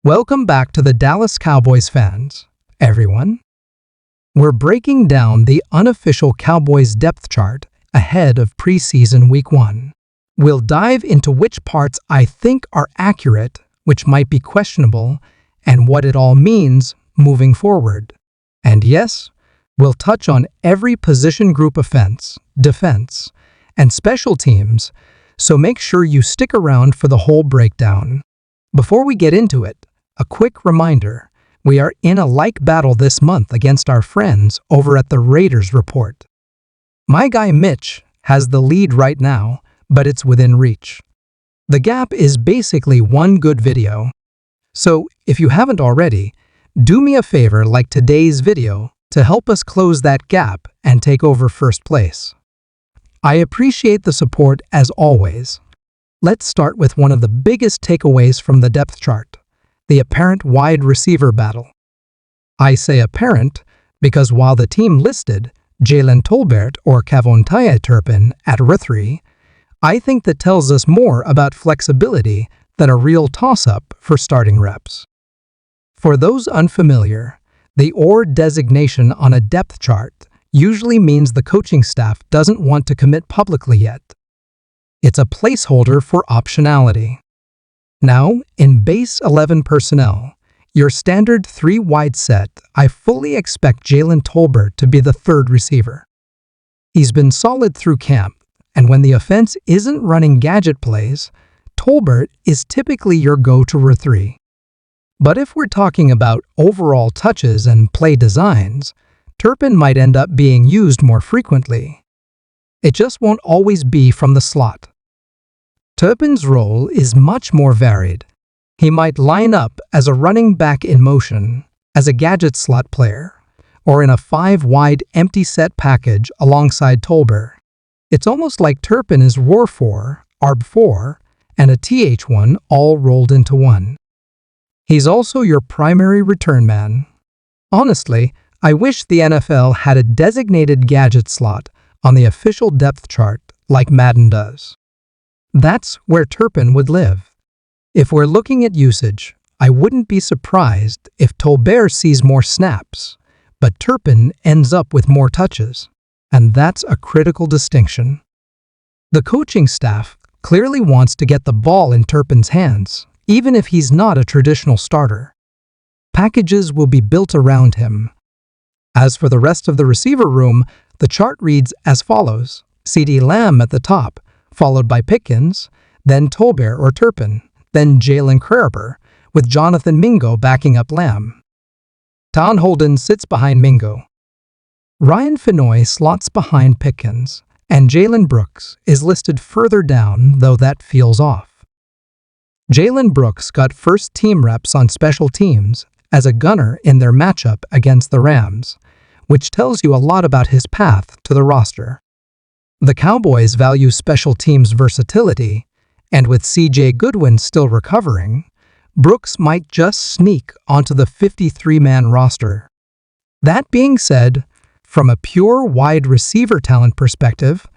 Welcome back to the Dallas Cowboys fans, everyone. We're breaking down the unofficial Cowboys depth chart ahead of preseason week 1. We'll dive into which parts I think are accurate, which might be questionable, and what it all means moving forward. And yes, we'll touch on every position group: offense, defense, and special teams, so make sure you stick around for the whole breakdown. Before we get into it, a quick reminder, we are in a like battle this month against our friends over at the Raiders Report. My guy Mitch has the lead right now, but it's within reach. The gap is basically one good video. So if you haven't already, do me a favor like today's video to help us close that gap and take over first place. I appreciate the support as always. Let's start with one of the biggest takeaways from the depth chart: the apparent wide receiver battle. I say apparent because while the team listed Jalen Tolbert or Kavontae Turpin at R3, I think that tells us more about flexibility than a real toss-up for starting reps. For those unfamiliar, the OR designation on a depth chart usually means the coaching staff doesn't want to commit publicly yet. It's a placeholder for optionality. Now, in base 11 personnel, your standard 3-wide set, I fully expect Jalen Tolbert to be the third receiver. He's been solid through camp, and when the offense isn't running gadget plays, Tolbert is typically your go-to R3. But if we're talking about overall touches and play designs, Turpin might end up being used more frequently. It just won't always be from the slot. Turpin's role is much more varied. He might line up as a running back in motion, as a gadget slot player, or in a 5-wide empty set package alongside Tolbert. It's almost like Turpin is ROR4, ARB4, and a TH1 all rolled into one. He's also your primary return man. Honestly, I wish the NFL had a designated gadget slot on the official depth chart like Madden does. That's where Turpin would live. If we're looking at usage, I wouldn't be surprised if Tolbert sees more snaps, but Turpin ends up with more touches, and that's a critical distinction. The coaching staff clearly wants to get the ball in Turpin's hands, even if he's not a traditional starter. Packages will be built around him. As for the rest of the receiver room, the chart reads as follows: CeeDee Lamb at the top, followed by Pickens, then Tolbert or Turpin, then Jalen Carter, with Jonathan Mingo backing up Lamb. Tan Holden sits behind Mingo. Ryan Fenoy slots behind Pickens, and Jalen Brooks is listed further down, though that feels off. Jalen Brooks got first team reps on special teams as a gunner in their matchup against the Rams, which tells you a lot about his path to the roster. The Cowboys value special teams versatility, and with CJ Goodwin still recovering, Brooks might just sneak onto the 53-man roster. That being said, from a pure wide receiver talent perspective,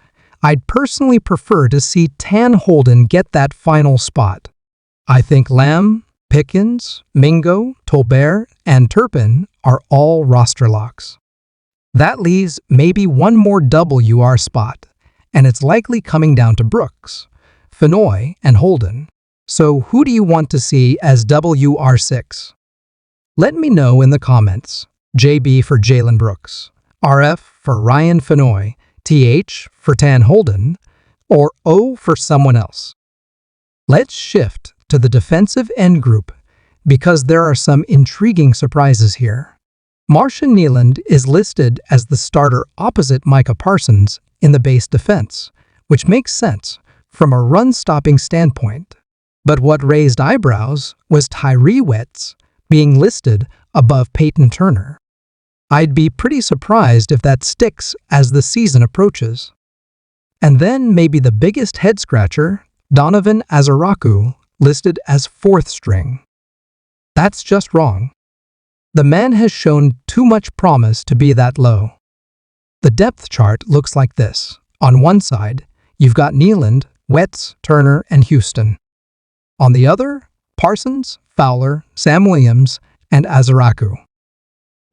I'd personally prefer to see Tan Holden get that final spot. I think Lamb, Pickens, Mingo, Tolbert, and Turpin are all roster locks. That leaves maybe one more WR spot, and it's likely coming down to Brooks, Fenoy, and Holden. So who do you want to see as WR6? Let me know in the comments. JB for Jalen Brooks, RF for Ryan Fenoy, TH for Tan Holden, or O for someone else. Let's shift to the defensive end group because there are some intriguing surprises here. Marshawn Kneeland is listed as the starter opposite Micah Parsons in the base defense, which makes sense from a run-stopping standpoint. But what raised eyebrows was Tyree Wetz being listed above Peyton Turner. I'd be pretty surprised if that sticks as the season approaches. And then maybe the biggest head-scratcher, Donovan Azaraku, listed as 4th string. That's just wrong. The man has shown too much promise to be that low. The depth chart looks like this. On one side, you've got Kneeland, Wetz, Turner, and Houston. On the other, Parsons, Fowler, Sam Williams, and Azaraku.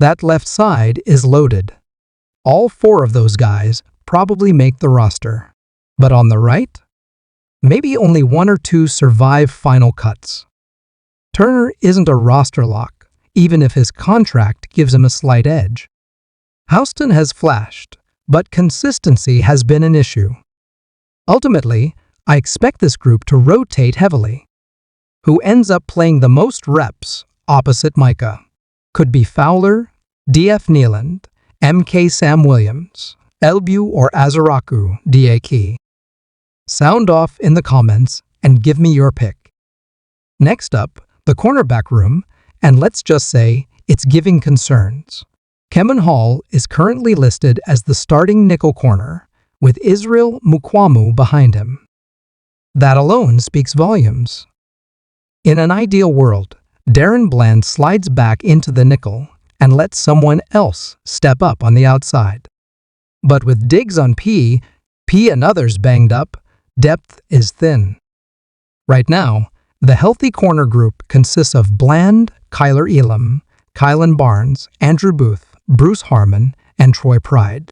That left side is loaded. All 4 of those guys probably make the roster. But on the right, maybe only 1 or 2 survive final cuts. Turner isn't a roster lock, even if his contract gives him a slight edge. Houston has flashed, but consistency has been an issue. Ultimately, I expect this group to rotate heavily. Who ends up playing the most reps opposite Micah? Could be Fowler, DF Nealand, MK Sam Williams, Elbu or Azaraku DAK. Sound off in the comments and give me your pick. Next up, the cornerback room, and let's just say it's giving concerns. Kevin Hall is currently listed as the starting nickel corner, with Israel Mukwamu behind him. That alone speaks volumes. In an ideal world, Darren Bland slides back into the nickel and lets someone else step up on the outside. But with Diggs on P and others banged up, depth is thin. Right now, the healthy corner group consists of Bland, Kyler Elam, Kylan Barnes, Andrew Booth, Bruce Harmon, and Troy Pride.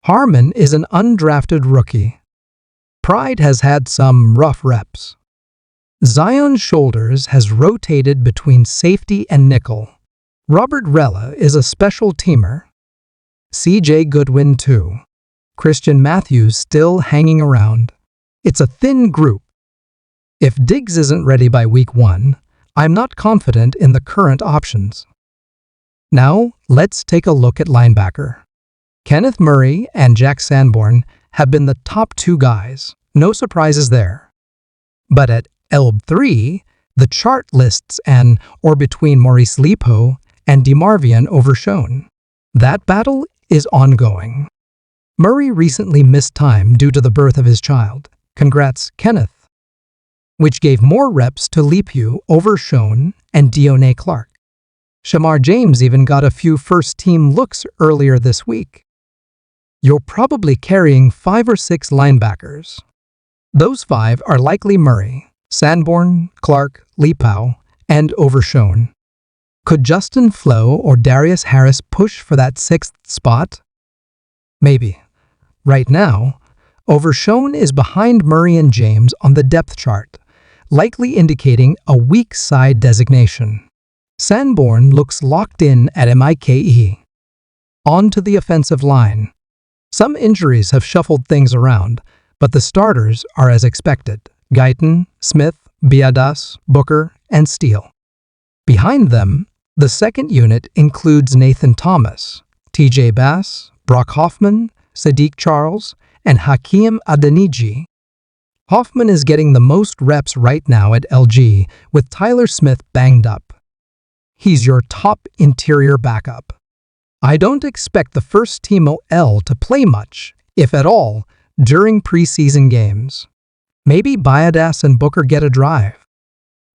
Harmon is an undrafted rookie. Pride has had some rough reps. Zion Shoulders has rotated between safety and nickel. Robert Rella is a special teamer. CJ Goodwin too. Christian Matthews still hanging around. It's a thin group. If Diggs isn't ready by week 1, I'm not confident in the current options. Now, let's take a look at linebacker. Kenneth Murray and Jack Sanborn have been the top 2 guys. No surprises there. But at LB3, the chart lists an or between Maurice Lepo and DeMarvion Overshone. That battle is ongoing. Murray recently missed time due to the birth of his child. Congrats, Kenneth. Which gave more reps to Lepu, Overshone, and Deone Clark. Shamar James even got a few first-team looks earlier this week. You're probably carrying 5 or 6 linebackers. Those 5 are likely Murray, Sanborn, Clark, Lepow, and Overshone. Could Justin Flo or Darius Harris push for that 6th spot? Maybe. Right now, Overshone is behind Murray and James on the depth chart, likely indicating a weak side designation. Sanborn looks locked in at MIKE. On to the offensive line. Some injuries have shuffled things around, but the starters are as expected: Guyton, Smith, Biadas, Booker, and Steele. Behind them, the second unit includes Nathan Thomas, TJ Bass, Brock Hoffman, Sadiq Charles, and Hakeem Adeniji. Hoffman is getting the most reps right now at LG, with Tyler Smith banged up. He's your top interior backup. I don't expect the first team OL to play much, if at all, during preseason games. Maybe Biadas and Booker get a drive.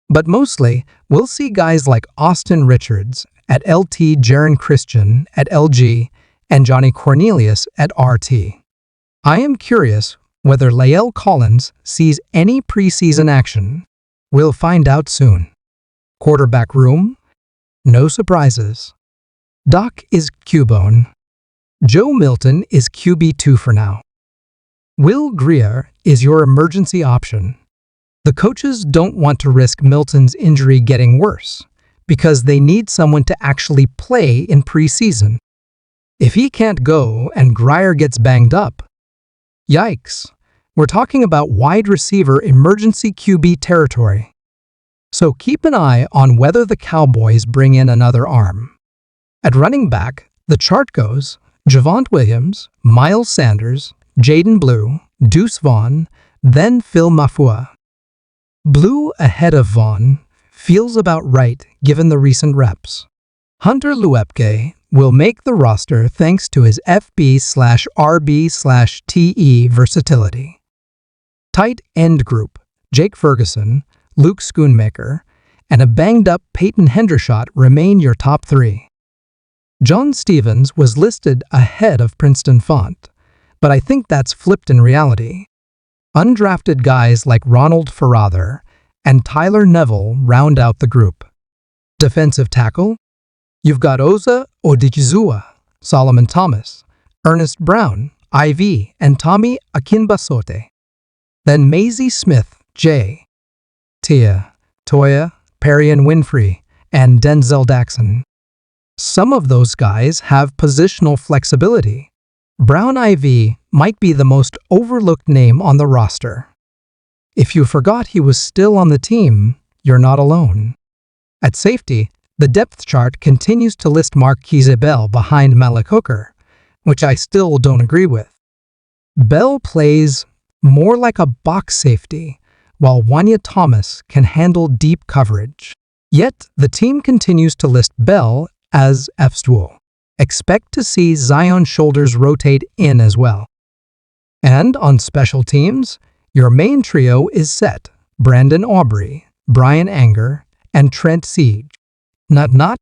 But mostly, we'll see guys like Austin Richards at LT, Jaron Christian at LG, and Johnny Cornelius at RT. I am curious whether Lael Collins sees any preseason action. We'll find out soon. Quarterback room? No surprises. Doc is Cubone. Joe Milton is QB2 for now. Will Grier is your emergency option. The coaches don't want to risk Milton's injury getting worse because they need someone to actually play in preseason. If he can't go and Grier gets banged up, yikes, we're talking about wide receiver emergency QB territory. So keep an eye on whether the Cowboys bring in another arm. At running back, the chart goes Javonte Williams, Miles Sanders, Jaden Blue, Deuce Vaughn, then Phil Mafua. Blue ahead of Vaughn feels about right given the recent reps. Hunter Luepke will make the roster thanks to his FB/RB/TE versatility. Tight end group, Jake Ferguson, Luke Schoonmaker, and a banged-up Peyton Hendershot remain your top 3. John Stevens was listed ahead of Princeton Font, but I think that's flipped in reality. Undrafted guys like Ronald Ferrather and Tyler Neville round out the group. Defensive tackle? You've got Oza Odigizua, Solomon Thomas, Ernest Brown, IV, and Tommy Akinbasote. Then Maisie Smith, J. Tia, Toya, Perrion Winfrey, and Denzel Daxon. Some of those guys have positional flexibility. Brown IV might be the most overlooked name on the roster. If you forgot he was still on the team, you're not alone. At safety, the depth chart continues to list Marquise Bell behind Malik Hooker, which I still don't agree with. Bell plays more like a box safety, while Wanya Thomas can handle deep coverage. Yet, the team continues to list Bell as F-stool. Expect to see Zion's shoulders rotate in as well. And on special teams, your main trio is set: Brandon Aubrey, Brian Anger, and Trent Siege. Not